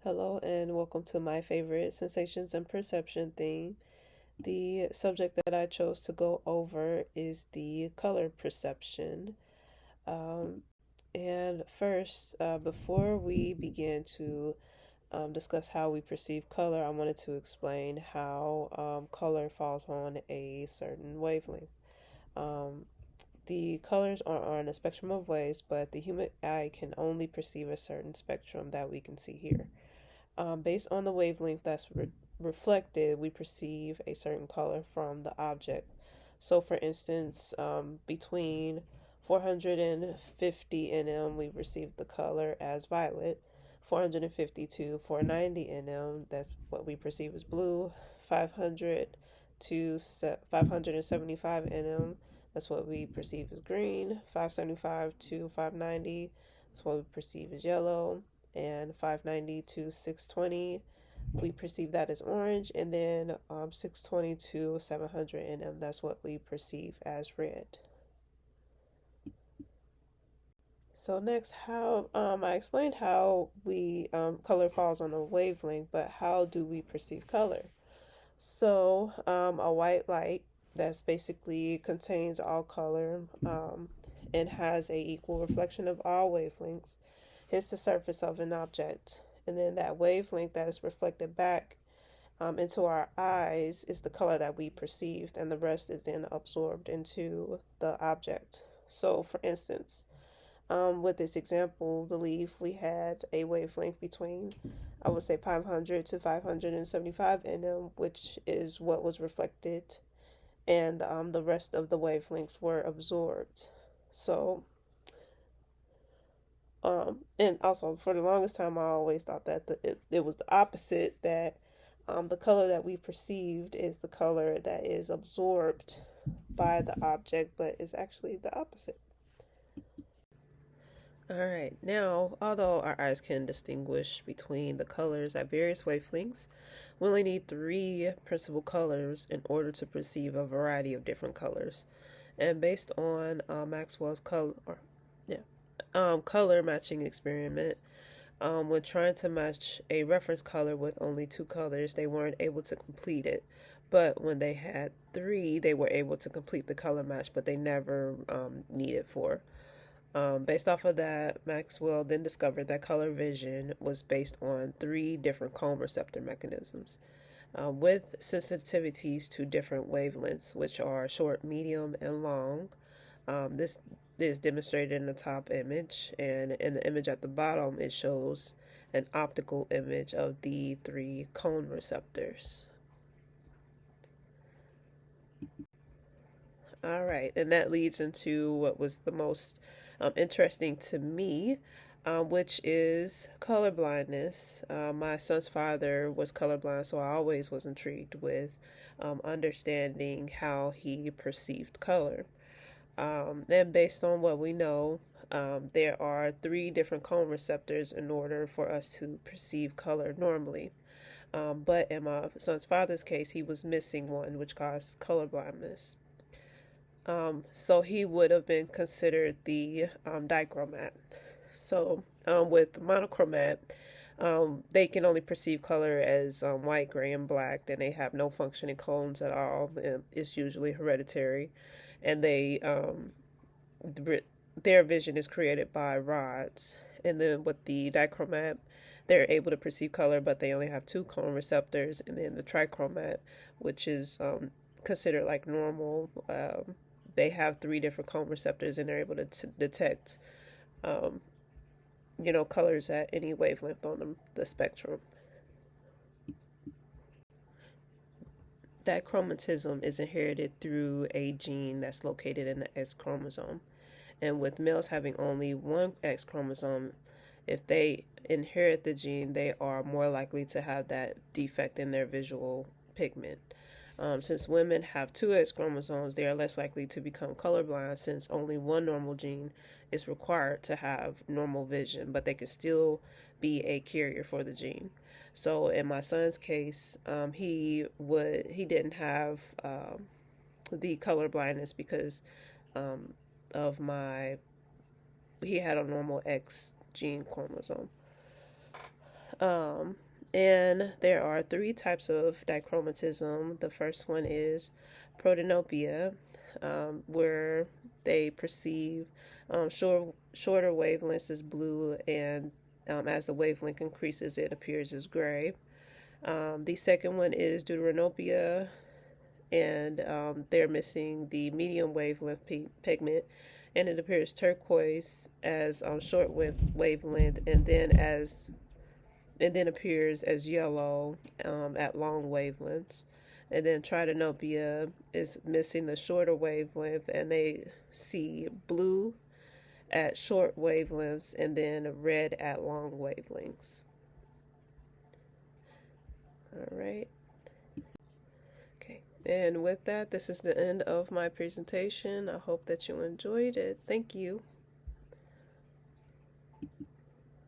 Hello and welcome to my favorite sensations and perception thing. The subject that I chose to go over is the color perception. Um, and first, before we begin to discuss how we perceive color, I wanted to explain how color falls on a certain wavelength. Um, the colors are on a spectrum of waves, but the human eye can only perceive a certain spectrum that we can see here. Based on the wavelength that's reflected, we perceive a certain color from the object. So, for instance, between 450 nm, we receive the color as violet. 450 to 490 nm, that's what we perceive as blue. 500 to 575 nm, that's what we perceive as green. 575 to 590, that's what we perceive as yellow. And 590 to 620, we perceive that as orange. And then 620 to 700 nm, that's what we perceive as red. So next, how I explained how we color falls on a wavelength, but how do we perceive color? So a white light that's basically contains all color and has a equal reflection of all wavelengths hits the surface of an object, and then that wavelength that is reflected back into our eyes is the color that we perceived, and the rest is then absorbed into the object. So, for instance, with this example, the leaf, we had a wavelength between, I would say, 500 to 575 nm, which is what was reflected, and the rest of the wavelengths were absorbed. So, and also for the longest time, I always thought that it was the opposite, that the color that we perceived is the color that is absorbed by the object, but it's actually the opposite. All right, now, although our eyes can distinguish between the colors at various wavelengths, we only need three principal colors in order to perceive a variety of different colors. And based on Maxwell's color matching experiment, when trying to match a reference color with only two colors, they weren't able to complete it. But when they had three, they were able to complete the color match, but they never needed four. Based off of that, Maxwell then discovered that color vision was based on three different cone receptor mechanisms with sensitivities to different wavelengths, which are short, medium, and long. This is demonstrated in the top image, and in the image at the bottom, it shows an optical image of the three cone receptors. All right, and that leads into what was the most interesting to me, which is color blindness. My son's father was colorblind, so I always was intrigued with understanding how he perceived color. And based on what we know, there are three different cone receptors in order for us to perceive color normally. But in my son's father's case, he was missing one, which caused color blindness. So he would have been considered the dichromat. So with monochromat, they can only perceive color as white, gray, and black. Then they have no functioning cones at all. It's usually hereditary, and their vision is created by rods. And then with the dichromat, they're able to perceive color, but they only have two cone receptors. And then the trichromat, which is considered like normal, they have three different cone receptors, and they're able to detect, colors at any wavelength on the spectrum. Dichromatism is inherited through a gene that's located in the X chromosome. And with males having only one X chromosome, if they inherit the gene, they are more likely to have that defect in their visual pigment. Since women have two X chromosomes, they are less likely to become colorblind since only one normal gene is required to have normal vision, but they can still be a carrier for the gene. So in my son's case, he didn't have the color blindness because of he had a normal X gene chromosome. And there are three types of dichromatism. The first one is protanopia, where they perceive shorter wavelengths as blue, and as the wavelength increases, it appears as gray. The second one is deuteranopia, and they're missing the medium wavelength pigment, and it appears turquoise as short wavelength, and then appears as yellow at long wavelengths. And then tritanopia is missing the shorter wavelength, and they see blue at short wavelengths and then red at long wavelengths. All right. Okay. And with that, this is the end of my presentation. I hope that you enjoyed it. Thank you.